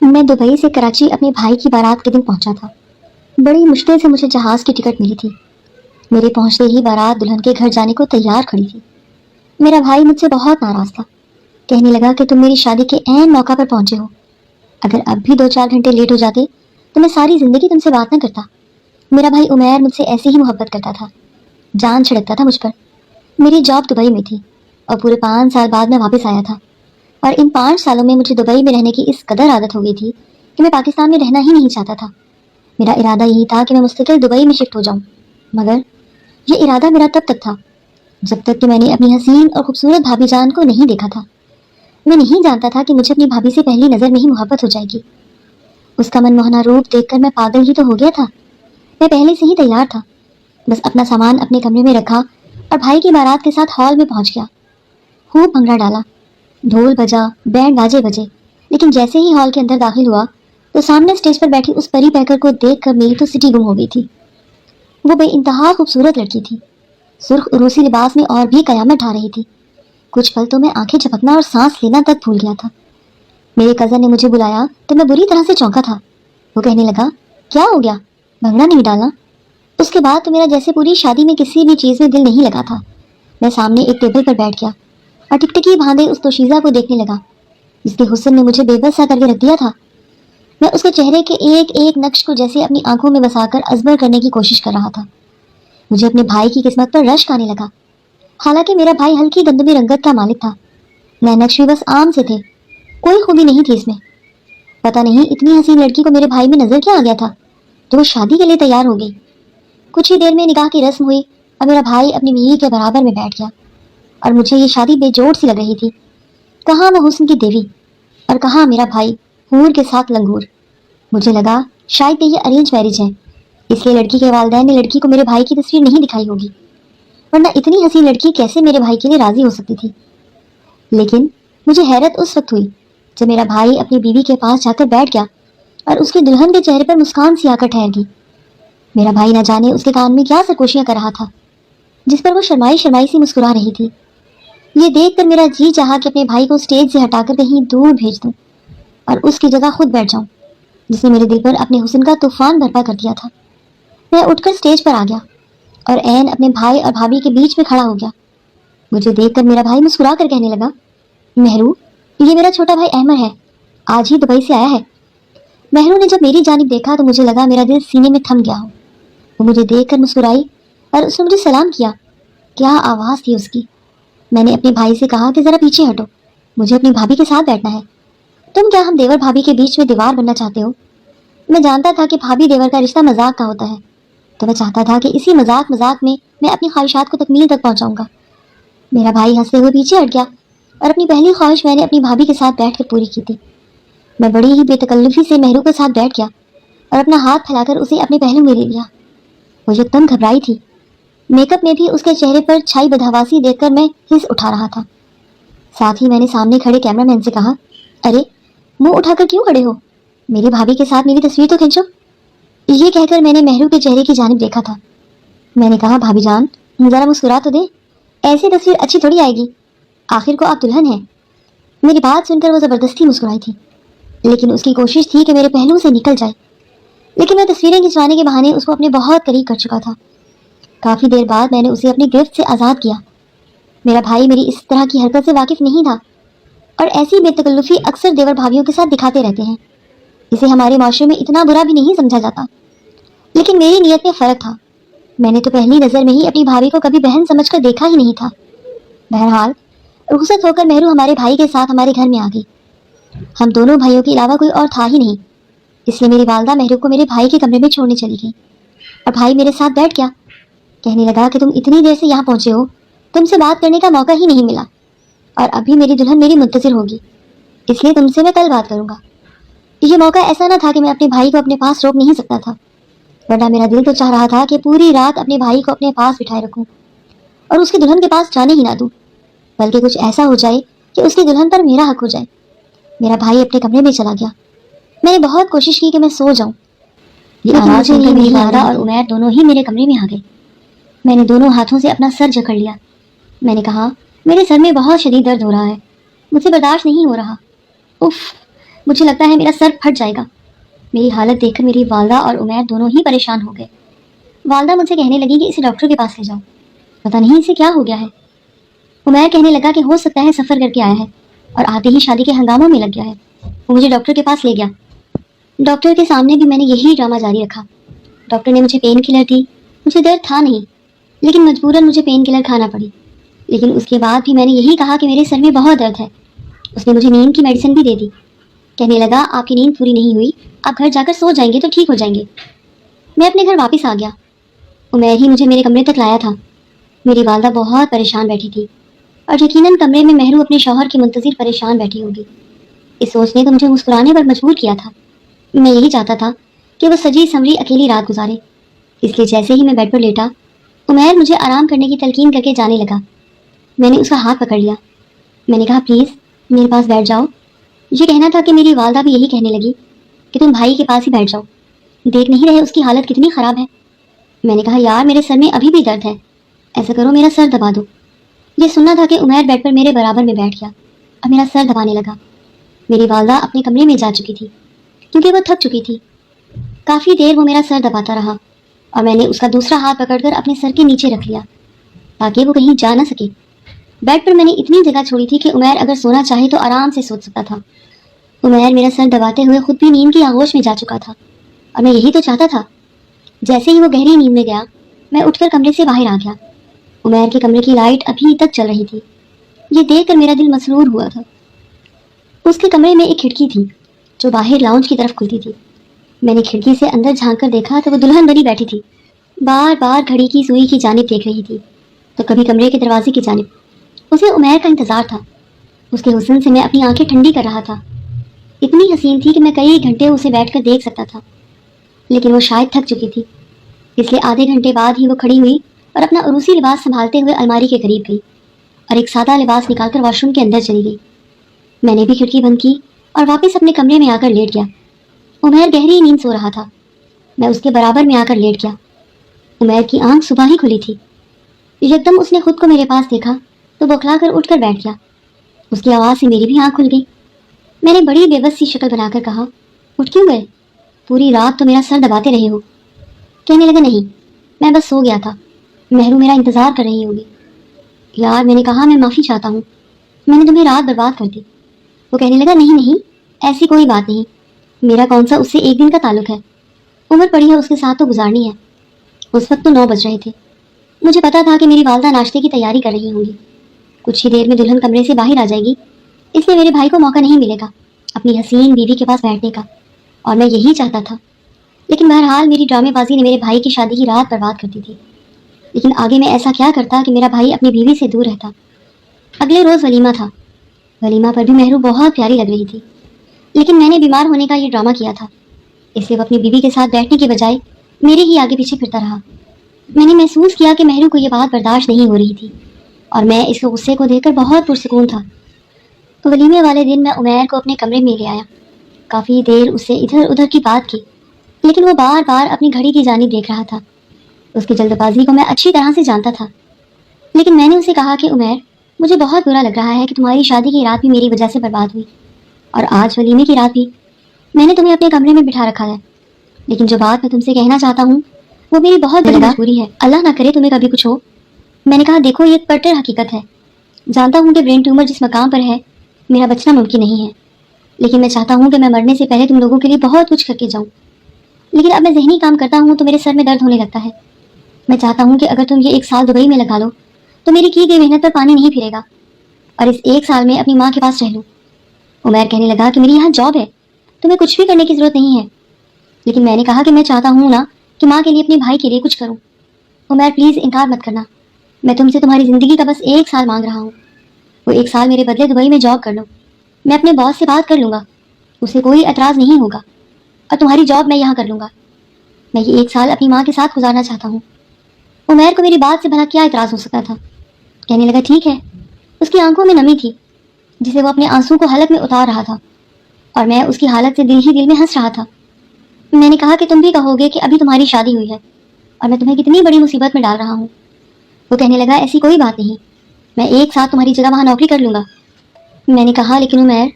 میں دبئی سے کراچی اپنے بھائی کی بارات کے دن پہنچا تھا۔ بڑی مشکل سے مجھے جہاز کی ٹکٹ ملی تھی۔ میرے پہنچتے ہی بارات دلہن کے گھر جانے کو تیار کھڑی تھی۔ میرا بھائی مجھ سے بہت ناراض تھا، کہنے لگا کہ تم میری شادی کے عین موقع پر پہنچے ہو، اگر اب بھی 2-4 گھنٹے لیٹ ہو جاتے تو میں ساری زندگی تم سے بات نہ کرتا۔ میرا بھائی عمیر مجھ سے ایسے ہی محبت کرتا تھا، جان چھڑکتا تھا مجھ پر۔ میری جاب دبئی میں تھی اور پورے 5 سال بعد میں واپس آیا تھا، اور ان 5 سالوں میں مجھے دبئی میں رہنے کی اس قدر عادت ہو گئی تھی کہ میں پاکستان میں رہنا ہی نہیں چاہتا تھا۔ میرا ارادہ یہی تھا کہ میں مستقل دبئی میں شفٹ ہو جاؤں، مگر یہ ارادہ میرا تب تک تھا جب تک کہ میں نے اپنی حسین اور خوبصورت بھابھی جان کو نہیں دیکھا تھا۔ میں نہیں جانتا تھا کہ مجھے اپنی بھابھی سے پہلی نظر میں ہی محبت ہو جائے گی۔ اس کا من موہنا روپ دیکھ کر میں پاگل ہی تو ہو گیا تھا۔ میں پہلے سے ہی تیار تھا، بس اپنا سامان اپنے کمرے میں رکھا اور بھائی کی بارات کے ساتھ ہال میں پہنچ گیا۔ خوب بھنگڑا ڈالا، ڈھول بجا، بینڈ باجے بجے، لیکن جیسے ہی ہال کے اندر داخل ہوا تو سامنے سٹیج پر بیٹھی اس پری پیکر کو دیکھ کر میری تو سٹی گم ہو گئی تھی۔ وہ بے انتہا خوبصورت لڑکی تھی، سرخ عروسی لباس میں اور بھی قیامت ڈھا رہی تھی۔ کچھ پل تو میں آنکھیں جھپکنا اور سانس لینا تک بھول گیا تھا۔ میرے کزن نے مجھے بلایا تو میں بری طرح سے چونکا تھا۔ وہ کہنے لگا، کیا ہو گیا، بھنگڑا نہیں ڈالنا؟ اس کے بعد تو میرا جیسے پوری شادی میں کسی بھی چیز میں دل نہیں لگا تھا۔ میں سامنے ایک ٹیبل پر بیٹھ گیا اور ٹکٹکی باندھے اس توشیزہ کو دیکھنے لگا جس کے حسن نے مجھے بے بس سا کر کے رکھ دیا تھا۔ میں اس کے چہرے کے ایک ایک نقش کو جیسے اپنی آنکھوں میں بسا کر ازبر کرنے کی کوشش کر رہا تھا۔ مجھے اپنے بھائی کی قسمت پر رشک آنے لگا، حالانکہ میرا بھائی ہلکی گندمی رنگت کا مالک تھا۔ میں نقش بھی بس عام سے تھے، کوئی خوبی نہیں تھی اس میں۔ پتہ نہیں اتنی حسین لڑکی کو میرے بھائی میں نظر کیا آ گیا تھا تو وہ شادی کے لیے تیار ہو گئی۔ کچھ ہی دیر میں نکاح کی رسم ہوئی اور میرا بھائی اپنی بیوی کے برابر میں بیٹھ گیا، اور مجھے یہ شادی بے جوڑ سی لگ رہی تھی۔ کہاں وہ حسن کی دیوی اور کہاں میرا بھائی حور کے ساتھ لنگور۔ مجھے لگا شاید یہ ارینج میرج ہے، اس لیے لڑکی کے والدین نے لڑکی کو میرے بھائی کی تصویر نہیں دکھائی ہوگی، ورنہ اتنی حسین لڑکی کیسے میرے بھائی کے لیے راضی ہو سکتی تھی۔ لیکن مجھے حیرت اس وقت ہوئی جب میرا بھائی اپنی بیوی کے پاس جا کر بیٹھ گیا اور اس کی دلہن کے چہرے پر مسکان سی آ کر ٹھہر گئی۔ میرا بھائی نہ جانے اس کے کان میں کیا سرگوشیاں کر رہا تھا جس پر وہ شرمائی شرمائی سی مسکرا رہی تھی۔ یہ دیکھ کر میرا جی چاہا کہ اپنے بھائی کو سٹیج سے ہٹا کر کہیں دور بھیج دوں اور اس کی جگہ خود بیٹھ جاؤں، جس نے میرے دل پر اپنے حسن کا طوفان برپا کر دیا تھا۔ میں اٹھ کر سٹیج پر آ گیا اور عین اپنے بھائی اور بھابھی کے بیچ میں کھڑا ہو گیا۔ مجھے دیکھ کر میرا بھائی مسکرا کر کہنے لگا، مہرو، یہ میرا چھوٹا بھائی احمد ہے، آج ہی دبئی سے آیا ہے۔ مہرو نے جب میری جانب دیکھا تو مجھے لگا میرا دل سینے میں تھم گیا ہو۔ وہ مجھے دیکھ کر مسکرائی اور اس نے مجھے سلام کیا۔ کیا آواز تھی اس کی! میں نے اپنے بھائی سے کہا کہ ذرا پیچھے ہٹو، مجھے اپنی بھابھی کے ساتھ بیٹھنا ہے۔ تم کیا ہم دیور بھابھی کے بیچ میں دیوار بننا چاہتے ہو؟ میں جانتا تھا کہ بھابھی دیور کا رشتہ مذاق کا ہوتا ہے، تو میں چاہتا تھا کہ اسی مذاق میں اپنی خواہشات کو تکمیل تک پہنچاؤں گا۔ میرا بھائی ہنستے ہوئے پیچھے ہٹ گیا اور اپنی پہلی خواہش میں نے اپنی بھابھی کے ساتھ بیٹھ کر پوری کی تھی۔ میں بڑی ہی بے تکلفی سے مہرو کے ساتھ بیٹھ گیا اور اپنا ہاتھ پھیلا کر اسے اپنے پہلو میں لے لیا۔ وہ یکدم گھبرائی تھی، میک اپ میں بھی اس کے چہرے پر چھائی بدحواسی دیکھ کر میں ہنس اٹھا رہا تھا۔ ساتھ ہی میں نے سامنے کھڑے کیمرہ مین سے کہا، ارے منہ اٹھا کر کیوں کھڑے ہو، میری بھابھی کے ساتھ میری تصویر تو کھینچو۔ یہ کہہ کر میں نے مہرو کے چہرے کی جانب دیکھا تھا۔ میں نے کہا، بھابھی جان ذرا مسکرا تو دے، ایسی تصویر اچھی تھوڑی آئے گی، آخر کو آپ دلہن ہیں۔ میری بات سن کر وہ زبردستی مسکرائی تھی، لیکن اس کی کوشش تھی کہ میرے پہلو سے نکل جائے، لیکن میں تصویریں کھنچوانے کے بہانے اس کو اپنے بہت قریب کر چکا تھا۔ کافی دیر بعد میں نے اسے اپنی گرفت سے آزاد کیا۔ میرا بھائی میری اس طرح کی حرکت سے واقف نہیں تھا، اور ایسی بے تکلفی اکثر دیور بھابھیوں کے ساتھ دکھاتے رہتے ہیں، اسے ہمارے معاشرے میں اتنا برا بھی نہیں سمجھا جاتا۔ لیکن میری نیت میں فرق تھا، میں نے تو پہلی نظر میں ہی اپنی بھابھی کو کبھی بہن سمجھ کر دیکھا ہی نہیں تھا۔ بہرحال رخصت ہو کر مہرو ہمارے بھائی کے ساتھ ہمارے گھر میں آ گئی۔ ہم دونوں بھائیوں کے علاوہ کوئی اور تھا ہی نہیں، اس لیے میری والدہ مہرو کو میرے بھائی کے کمرے میں چھوڑنے چلی گئی اور بھائی میرے ساتھ بیٹھ گیا۔ کہنے لگا کہ تم اتنی دیر سے یہاں پہنچے ہو، تم سے بات کرنے کا موقع ہی نہیں ملا، اور ابھی میری دلہن میری منتظر ہوگی، اس لیے تم سے میں کل بات کروں گا۔ یہ موقع ایسا نہ تھا کہ میں اپنے بھائی کو اپنے پاس روک نہیں سکتا تھا، ورنہ میرا دل تو چاہ رہا تھا کہ پوری رات اپنے بھائی کو اپنے پاس بٹھائے رکھوں اور اس کی دلہن کے پاس جانے ہی نہ دوں، بلکہ کچھ ایسا ہو جائے کہ اس کی دلہن پر میرا حق ہو جائے۔ میرا بھائی اپنے کمرے میں چلا گیا۔ میں نے بہت کوشش کی کہ میں سو جاؤں، یہ آواز سن کر میری والدہ اور عمیر دونوں ہی میرے کمرے میں آ گئے۔ میں نے دونوں ہاتھوں سے اپنا سر جکڑ لیا۔ میں نے کہا، میرے سر میں بہت شدید درد ہو رہا ہے، مجھ سے برداشت نہیں ہو رہا، اف، مجھے لگتا ہے میرا سر پھٹ جائے گا۔ میری حالت دیکھ کر میری والدہ اور عمیر دونوں ہی پریشان ہو گئے۔ والدہ مجھ سے کہنے لگی کہ اسے ڈاکٹر کے پاس لے جاؤ، پتہ نہیں اسے کیا ہو گیا ہے۔ عمیر کہنے لگا کہ ہو سکتا ہے سفر کر کے آیا ہے اور آتے ہی شادی کے ہنگاموں میں لگ گیا ہے۔ وہ مجھے ڈاکٹر کے پاس لے گیا۔ ڈاکٹر کے سامنے بھی میں نے یہی ڈرامہ جاری رکھا۔ ڈاکٹر نے مجھے پین کلر دی۔ مجھے درد تھا نہیں، لیکن مجبوراً مجھے پین کلر کھانا پڑی۔ لیکن اس کے بعد بھی میں نے یہی کہا کہ میرے سر میں بہت درد ہے۔ اس نے مجھے نیند کی میڈیسن بھی دے دی۔ کہنے لگا آپ کی نیند پوری نہیں ہوئی، آپ گھر جا کر سو جائیں گے تو ٹھیک ہو جائیں گے۔ میں اپنے گھر واپس آ گیا۔ عمیر ہی مجھے میرے کمرے تک لایا تھا۔ میری والدہ بہت پریشان بیٹھی تھی اور یقیناً کمرے میں مہرو اپنے شوہر کے منتظر پریشان بیٹھی ہوگی۔ اس سوچ نے تو مجھے مسکرانے پر مجبور کیا تھا۔ میں یہی چاہتا تھا کہ وہ سجی سنوری اکیلی رات گزارے، اس لیے جیسے ہی میں بیڈ پر لیٹا، عمیر مجھے آرام کرنے کی تلقین کر کے جانے لگا۔ میں نے اس کا ہاتھ پکڑ لیا۔ میں نے کہا پلیز میرے پاس بیٹھ جاؤ۔ یہ کہنا تھا کہ میری والدہ بھی یہی کہنے لگی کہ تم بھائی کے پاس ہی بیٹھ جاؤ، دیکھ نہیں رہے اس کی حالت کتنی خراب ہے۔ میں نے کہا یار میرے سر میں ابھی بھی درد ہے، ایسا کرو میرا سر دبا دو۔ یہ سننا تھا کہ عمیر بیڈ پر میرے برابر میں بیٹھ گیا اور میرا سر دبانے لگا۔ میری والدہ اپنے کمرے میں جا چکی تھی کیونکہ وہ تھک چکی تھی۔ کافی دیر وہ میرا سر دباتا رہا اور میں نے اس کا دوسرا ہاتھ پکڑ کر اپنے سر کے نیچے رکھ لیا تاکہ وہ کہیں جا نہ سکے۔ بیڈ پر میں نے اتنی جگہ چھوڑی تھی کہ عمیر اگر سونا چاہے تو آرام سے سو سکتا تھا۔ عمیر میرا سر دباتے ہوئے خود بھی نیند کی آغوش میں جا چکا تھا اور میں یہی تو چاہتا تھا۔ جیسے ہی وہ گہری نیند میں گیا، میں اٹھ کر کمرے سے باہر آ گیا۔ عمیر کے کمرے کی لائٹ ابھی تک چل رہی تھی۔ یہ دیکھ کر میرا دل مسرور ہوا تھا۔ اس کے کمرے میں ایک کھڑکی تھی جو باہر لاؤنج کی طرف کھلتی تھی۔ میں نے کھڑکی سے اندر جھانک کر دیکھا تو وہ دلہن بنی بیٹھی تھی، بار بار گھڑی کی سوئی کی جانب دیکھ رہی تھی تو کبھی کمرے کے دروازے کی جانب۔ اسے عمیر کا انتظار تھا۔ اس کے حسن سے میں اپنی آنکھیں ٹھنڈی کر رہا تھا۔ اتنی حسین تھی کہ میں کئی گھنٹے اسے بیٹھ کر دیکھ سکتا تھا، لیکن وہ شاید تھک چکی تھی، اس لیے آدھے گھنٹے بعد ہی وہ کھڑی ہوئی اور اپنا عروسی لباس سنبھالتے ہوئے الماری کے قریب گئی اور ایک سادہ لباس نکال کر واش روم کے اندر چلی گئی۔ میں نے بھی کھڑکی بند کی اور واپس اپنے کمرے میں آ کر لیٹ گیا۔ عمیر گہری نیند سو رہا تھا۔ میں اس کے برابر میں آ کر لیٹ گیا۔ عمیر کی آنکھ صبح ہی کھلی تھی۔ یکدم اس نے خود کو میرے پاس دیکھا تو بوکھلا کر اٹھ کر بیٹھ گیا۔ اس کی آواز سے میری بھی آنکھ کھل گئی۔ میں نے بڑی بے بس سی شکل بنا کر کہا اٹھ کیوں گئے؟ پوری رات تو میرا سر دباتے رہے ہو۔ کہنے لگا نہیں، میں بس سو گیا تھا، مہرو میرا انتظار کر رہی ہوگی۔ یار میں نے کہا میں معافی چاہتا ہوں، میں نے تمہیں رات برباد کر دی۔ وہ کہنے لگا نہیں نہیں، ایسی کوئی بات نہیں، میرا کون سا اس سے ایک دن کا تعلق ہے، عمر پڑی ہے اس کے ساتھ تو گزارنی ہے۔ اس وقت تو 9 بج رہے تھے۔ مجھے پتا تھا کہ میری والدہ ناشتے کی تیاری کر رہی ہوں گی، کچھ ہی دیر میں دلہن کمرے سے باہر آ جائے گی، اس لیے میرے بھائی کو موقع نہیں ملے گا اپنی حسین بیوی کے پاس بیٹھنے کا، اور میں یہی چاہتا تھا۔ لیکن بہرحال میری ڈرامے بازی نے میرے بھائی کی شادی کی رات برباد کر دی تھی۔ لیکن آگے میں ایسا کیا کرتا کہ میرا بھائی اپنی بیوی سے دور رہتا۔ اگلے روز ولیمہ تھا۔ ولیمہ پر بھی مہرو بہت پیاری لگ رہی تھی، لیکن میں نے بیمار ہونے کا یہ ڈرامہ کیا تھا، اس لیے وہ اپنی بیوی کے ساتھ بیٹھنے کے بجائے میرے ہی آگے پیچھے پھرتا رہا۔ میں نے محسوس کیا کہ مہرو کو یہ بات برداشت نہیں ہو رہی تھی اور میں اس کے غصے کو دیکھ کر بہت پرسکون تھا۔ ولیمے والے دن میں عمیر کو اپنے کمرے میں لے آیا۔ کافی دیر اس سے ادھر ادھر کی بات کی، لیکن وہ بار بار اپنی گھڑی کی جانب دیکھ رہا تھا۔ اس کی جلد بازی کو میں اچھی طرح سے جانتا تھا، لیکن میں نے اسے کہا کہ عمیر مجھے بہت برا لگ رہا ہے کہ تمہاری شادی کی رات بھی میری وجہ سے برباد ہوئی، اور آج ولیمے کی رات بھی میں نے تمہیں اپنے کمرے میں بٹھا رکھا ہے، لیکن جو بات میں تم سے کہنا چاہتا ہوں وہ میری بہت بڑی مجبوری ہے، اللہ نہ کرے تمہیں کبھی کچھ ہو۔ میں نے کہا دیکھو یہ کٹر حقیقت ہے، جانتا ہوں کہ برین ٹیومر جس مقام پر ہے میرا بچنا ممکن نہیں ہے، لیکن میں چاہتا ہوں کہ میں مرنے سے پہلے تم لوگوں کے لیے بہت کچھ کر کے جاؤں، لیکن اب میں ذہنی کام کرتا ہوں تو میرے سر میں درد ہونے لگتا ہے۔ میں چاہتا ہوں کہ اگر تم یہ 1 سال دبئی میں لگا لو تو میری کی گئی محنت پر پانی نہیں پھرے گا، اور اس 1 سال میں اپنی ماں کے پاس رہ لوں۔ عمیر کہنے لگا کہ میری یہاں جاب ہے، تمہیں کچھ بھی کرنے کی ضرورت نہیں ہے، لیکن میں نے کہا کہ میں چاہتا ہوں نا کہ ماں کے لیے اپنے بھائی کے لیے کچھ کروں۔ عمیر پلیز انکار مت کرنا، میں تم سے تمہاری زندگی کا بس 1 سال مانگ رہا ہوں، وہ 1 سال میرے بدلے دبئی میں جاب کر لو، میں اپنے باس سے بات کر لوں گا، اسے کوئی اعتراض نہیں ہوگا، اور تمہاری جاب میں یہاں کر لوں گا۔ میں یہ 1 سال اپنی ماں کے ساتھ گزارنا چاہتا ہوں۔ عمیر کو میری بات سے بھلا کیا اعتراض ہو سکتا تھا؟ کہنے لگا ٹھیک ہے۔ اس کی آنکھوں میں نمی تھی جسے وہ اپنے آنسو کو حلق میں اتار رہا تھا، اور میں اس کی حالت سے دل ہی دل میں ہنس رہا تھا۔ میں نے کہا کہ تم بھی کہو گے کہ ابھی تمہاری شادی ہوئی ہے اور میں تمہیں کتنی بڑی مصیبت میں ڈال رہا ہوں۔ وہ کہنے لگا ایسی کوئی بات نہیں، میں 1 سال تمہاری جگہ وہاں نوکری کر لوں گا۔ میں نے کہا لیکن عمیر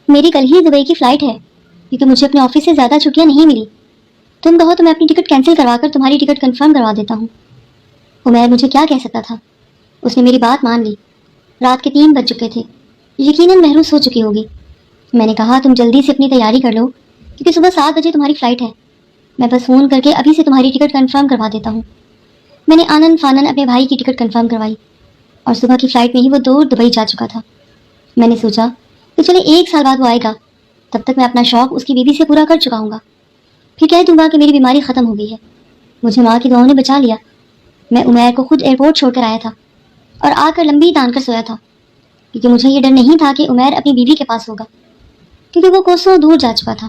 میری کل ہی دبئی کی فلائٹ ہے، کیونکہ مجھے اپنے آفس سے زیادہ چھٹیاں نہیں ملی. تم کہو تو میں اپنی ٹکٹ کینسل کروا کر تمہاری ٹکٹ کنفرم کروا دیتا ہوں. عمیر مجھے کیا کہہ سکتا تھا. اس نے میری بات مان لی. رات کے 3 بج چکے تھے. یقیناً محروس ہو چکی ہوگی. میں نے کہا تم جلدی سے اپنی تیاری کر لو کیونکہ صبح 7 بجے تمہاری فلائٹ ہے. میں بس فون کر کے ابھی سے تمہاری ٹکٹ کنفرم کروا دیتا ہوں. میں نے آنن فانن اپنے بھائی کی ٹکٹ کنفرم کروائی اور صبح کی فلائٹ میں ہی وہ دور دبئی جا چکا تھا. میں نے سوچا کہ چلے 1 سال بعد وہ آئے گا, تب تک میں اپنا شوق اس کی بیوی سے پورا کر چکا ہوں گا. پھر کہہ دوں گا کہ میری بیماری ختم ہو گئی ہے. مجھے ماں کی دعاؤں نے بچا لیا. میں عمیر کو خود ایئرپورٹ چھوڑ کر آیا تھا اور آ کر لمبی تان کر سویا تھا کیونکہ مجھے یہ ڈر نہیں تھا کہ عمیر اپنی بیوی کے پاس ہوگا کیونکہ وہ کوسوں دور جا چکا تھا.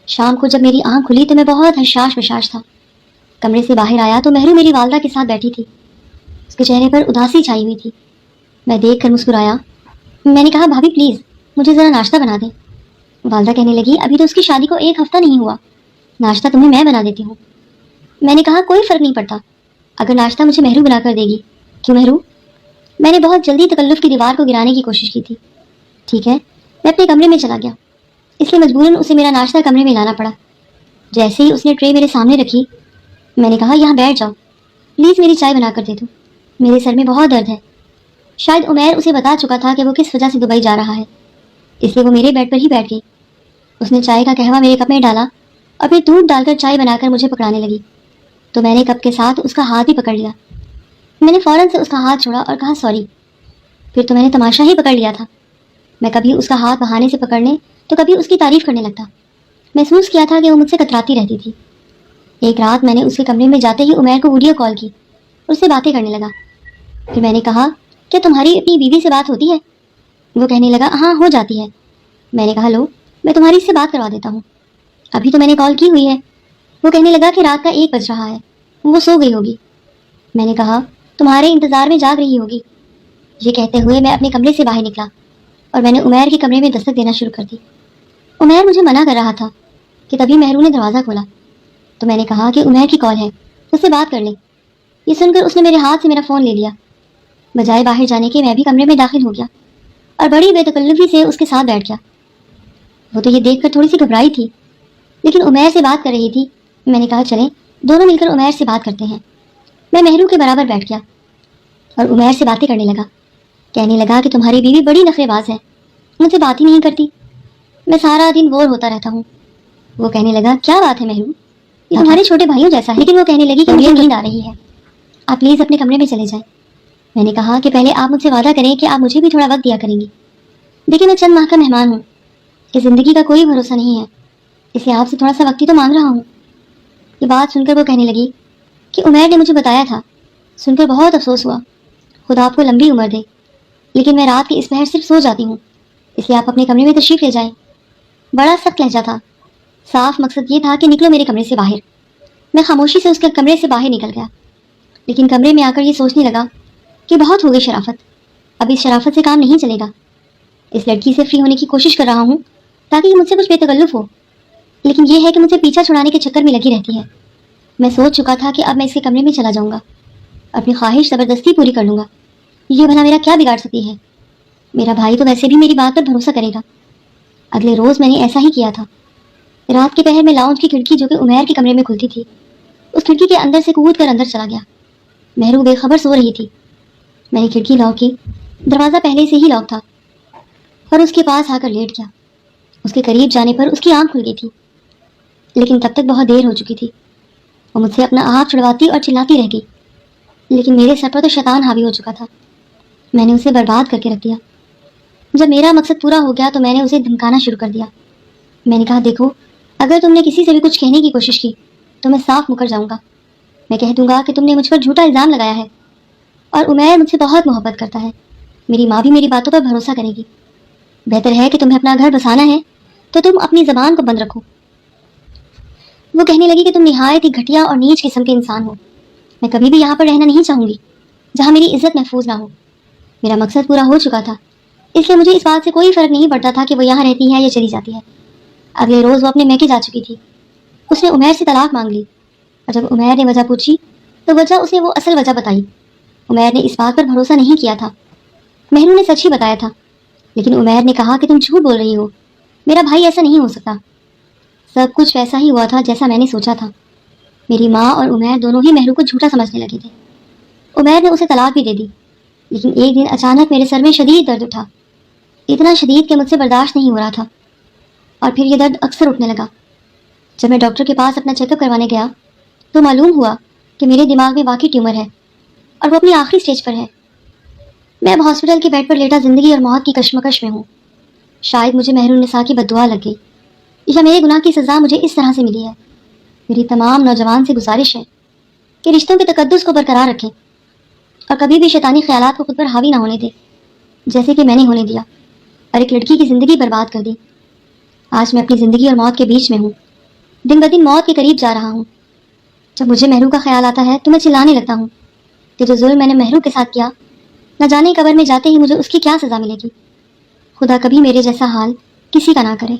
شام کو جب میری آنکھ کھلی تو میں بہت حشاش بشاش تھا. کمرے سے باہر آیا تو مہرو میری والدہ کے ساتھ بیٹھی تھی. اس کے چہرے پر اداسی چھائی ہوئی تھی. میں دیکھ کر مسکرایا. میں نے کہا بھابھی پلیز مجھے ذرا ناشتہ بنا دیں. والدہ کہنے لگی ابھی تو اس کی شادی کو 1 ہفتہ نہیں ہوا, ناشتہ تمہیں میں بنا دیتی ہوں. میں نے کہا کوئی فرق نہیں پڑتا اگر ناشتہ مجھے مہرو بنا کر دے گی. کیوں مہرو؟ میں نے بہت جلدی تکلف کی دیوار کو گرانے کی کوشش کی تھی. ٹھیک ہے. میں اپنے کمرے میں چلا گیا, اس لیے مجبوراً اسے میرا ناشتہ کمرے میں لانا پڑا. جیسے ہی اس نے ٹرے میرے سامنے رکھی میں نے کہا یہاں بیٹھ جاؤ, پلیز میری چائے بنا کر دے دو, میرے سر میں بہت درد ہے. شاید عمیر اسے بتا چکا تھا کہ وہ کس وجہ سے دبئی جا رہا ہے, اس لیے وہ میرے بیڈ پر ہی بیٹھ گئی. اس نے چائے کا قہوہ میرے کپ میں ڈالا اور پھر دودھ ڈال کر چائے بنا کر مجھے پکڑانے لگی تو میں نے کپ کے ساتھ اس کا ہاتھ بھی پکڑ لیا. میں نے فوراً سے اس کا ہاتھ چھوڑا اور کہا سوری. پھر تو میں نے تماشا ہی پکڑ لیا تھا. میں کبھی اس کا ہاتھ بہانے سے پکڑنے تو کبھی اس کی تعریف کرنے لگتا. محسوس کیا تھا کہ وہ مجھ سے کتراتی رہتی تھی. ایک رات میں نے اس کے کمرے میں جاتے ہی عمیر کو ویڈیو کال کی اور اس سے باتیں کرنے لگا. پھر میں نے کہا کیا تمہاری اپنی بیوی سے بات ہوتی ہے؟ وہ کہنے لگا ہاں ہو جاتی ہے. میں نے کہا لو میں تمہاری اس سے بات کروا دیتا ہوں, ابھی تو میں نے کال کی ہوئی ہے. وہ کہنے لگا کہ رات کا 1 بج رہا ہے, وہ سو گئی ہوگی. میں نے کہا تمہارے انتظار میں جاگ رہی ہوگی. یہ کہتے ہوئے میں اپنے کمرے سے باہر نکلا اور میں نے عمیر کے کمرے میں دستک دینا شروع کر دی. عمیر مجھے منع کر رہا تھا کہ تبھی مہرو نے دروازہ کھولا تو میں نے کہا کہ عمیر کی کال ہے, اس سے بات کر لیں. یہ سن کر اس نے میرے ہاتھ سے میرا فون لے لیا. بجائے باہر جانے کے میں بھی کمرے میں داخل ہو گیا اور بڑی بے تکلفی سے اس کے ساتھ بیٹھ گیا. وہ تو یہ دیکھ کر تھوڑی سی گھبرائی تھی لیکن عمیر سے بات کر رہی تھی. میں نے کہا چلیں دونوں مل کر عمیر سے بات کرتے ہیں. میں مہرو کے برابر بیٹھ گیا اور عمیر سے باتیں کرنے لگا. کہنے لگا کہ تمہاری بیوی بڑی نخرے باز ہے, مجھ سے بات ہی نہیں کرتی, میں سارا دن بور ہوتا رہتا ہوں. وہ کہنے لگا کیا بات ہے مہرو, یہ تمہارے چھوٹے بھائیوں جیسا ہے. لیکن وہ کہنے لگی کہ مجھے نیند آ رہی ہے, آپ پلیز اپنے کمرے میں چلے جائیں. میں نے کہا کہ پہلے آپ مجھ سے وعدہ کریں کہ آپ مجھے بھی تھوڑا وقت دیا کریں گی. دیکھیں میں چند ماہ کا مہمان ہوں, کہ زندگی کا کوئی بھروسہ نہیں ہے, اس لیے آپ سے تھوڑا سا وقت ہی تو مانگ رہا ہوں. یہ بات سن کر وہ کہنے لگی کہ عمیر نے مجھے بتایا تھا. سن کر بہت افسوس ہوا, خدا آپ کو لمبی عمر دے, لیکن میں رات کی اس پہر صرف سو جاتی ہوں, اس لیے آپ اپنے کمرے میں تشریف لے جائیں. بڑا سخت لہجہ تھا, صاف مقصد یہ تھا کہ نکلو میرے کمرے سے باہر. میں خاموشی سے اس کے کمرے سے باہر نکل گیا, لیکن کمرے میں آ کر یہ سوچنے لگا کہ بہت ہو گئی شرافت, اب اس شرافت سے کام نہیں چلے گا. اس لڑکی سے فری ہونے کی کوشش کر رہا ہوں تاکہ یہ مجھ سے کچھ بے تکلف ہو, لیکن یہ ہے کہ مجھے پیچھا چھڑانے کے چکر میں لگی رہتی ہے. میں سوچ چکا تھا کہ اب میں اس کے کمرے میں چلا جاؤں گا, اپنی خواہش زبردستی پوری کر لوں گا. یہ بھلا میرا کیا بگاڑ سکتی ہے؟ میرا بھائی تو ویسے بھی میری بات پر بھروسہ کرے گا. اگلے روز میں نے ایسا ہی کیا تھا. رات کے پہر میں لاؤنج کی کھڑکی جو کہ عمیر کے کمرے میں کھلتی تھی, اس کھڑکی کے اندر سے کود کر اندر چلا گیا. مہرو بے خبر سو رہی تھی. میں نے کھڑکی لاک کی, دروازہ پہلے سے ہی لاک تھا, اور اس کے پاس آ کر لیٹ گیا. اس کے قریب جانے پر اس کی آنکھ کھل گئی تھی, لیکن تب تک بہت دیر ہو چکی تھی. وہ مجھ سے اپنا ہاتھ چھڑواتی اور چلاتی رہ گئی, لیکن میرے سر پر تو شیطان حاوی ہو چکا تھا. میں نے اسے برباد کر کے رکھ دیا. جب میرا مقصد پورا ہو گیا تو میں نے اسے دھمکانا شروع کر دیا. میں نے کہا دیکھو اگر تم نے کسی سے بھی کچھ کہنے کی کوشش کی تو میں صاف مکر جاؤں گا. میں کہہ دوں گا کہ تم نے مجھ پر جھوٹا الزام لگایا ہے, اور عمیر مجھ سے بہت محبت کرتا ہے. میری ماں بھی میری باتوں پر بھروسہ کرے گی. بہتر ہے کہ تمہیں اپنا گھر بسانا ہے تو تم اپنی زبان کو بند رکھو. وہ کہنے لگی کہ تم نہایت ہی گھٹیا اور نیچ قسم کے انسان ہو. میں کبھی بھی یہاں پر رہنا نہیں چاہوں گی جہاں میری عزت محفوظ نہ ہو. میرا مقصد پورا ہو چکا تھا, اس لیے مجھے اس بات سے کوئی فرق نہیں پڑتا تھا کہ وہ یہاں رہتی ہے یا چلی جاتی ہے. اگلے روز وہ اپنے میکے جا چکی تھی. اس نے عمیر سے طلاق مانگ لی, اور جب عمیر نے وجہ پوچھی تو وجہ اسے وہ اصل وجہ بتائی. عمیر نے اس بات پر بھروسہ نہیں کیا تھا. مہرو نے سچ ہی بتایا تھا, لیکن عمیر نے کہا کہ تم جھوٹ بول رہی ہو, میرا بھائی ایسا نہیں ہو سکتا. سب کچھ ویسا ہی ہوا تھا جیسا میں نے سوچا تھا۔ میری ماں اور عمیر دونوں ہی مہرو کو جھوٹا سمجھنے لگے تھے۔ عمیر نے اسے طلاق بھی دے دی، لیکن ایک دن اچانک میرے سر میں شدید درد اٹھا، اتنا شدید کہ مجھ سے برداشت نہیں ہو رہا تھا، اور پھر یہ درد اکثر اٹھنے لگا۔ جب میں ڈاکٹر کے پاس اپنا چیک اپ کروانے گیا تو معلوم ہوا کہ میرے دماغ میں واقعی ٹیومر ہے اور وہ اپنی آخری سٹیج پر ہے۔ میں اب ہاسپٹل کے بیڈ پر لیٹا زندگی اور موت کی کشمکش میں ہوں۔ شاید مجھے مہر النساء کی بددعا لگ گئی یا میرے گناہ کی سزا مجھے اس طرح سے ملی ہے۔ میری تمام نوجوان سے گزارش ہے کہ رشتوں کے تقدس کو برقرار رکھیں اور کبھی بھی شیطانی خیالات کو خود پر حاوی نہ ہونے دیں، جیسے کہ میں نے ہونے دیا اور ایک لڑکی کی زندگی برباد کر دی۔ آج میں اپنی زندگی اور موت کے بیچ میں ہوں، دن بدن موت کے قریب جا رہا ہوں۔ جب مجھے مہرو کا خیال آتا ہے تو میں چلانے لگتا ہوں کہ جو ظلم میں نے مہرو کے ساتھ کیا، نہ جانے قبر میں جاتے ہی مجھے اس کی کیا سزا ملے گی۔ خدا کبھی میرے جیسا حال کسی کا نہ کرے۔